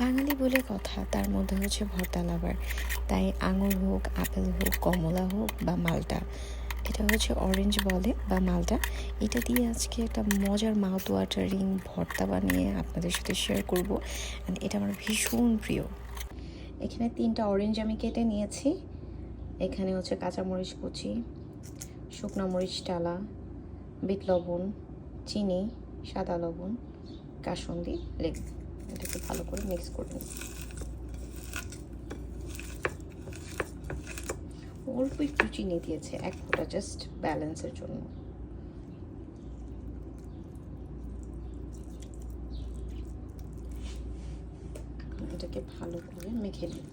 বাঙালি বলে কথা, তার মধ্যে হচ্ছে ভর্তা লাভার। তাই আঙুর হোক, আপেল হোক, কমলা হোক বা মালটা, এটা হচ্ছে অরেঞ্জ বলে বা মালটা, এটা দিয়ে আজকে একটা মজার মাউথ ওয়াটারিং ভর্তা বানিয়ে আপনাদের সাথে শেয়ার করব। অ্যান্ড এটা আমার ভীষণ প্রিয়। এখানে 3টা অরেঞ্জ আমি কেটে নিয়েছি। এখানে হচ্ছে কাঁচামরিচ কুচি, শুকনো মরিচ ডালা, বিট লবণ, চিনি, সাদা লবণ, কাসুন্দি, লেবু। এটাকে ভালো করে মিক্স করে নিই। অল্প একটু চিনি দিয়েছে, 1 ফোঁটা, জাস্ট ব্যালেন্সের জন্য। এটাকে ভালো করে মেখে নিই।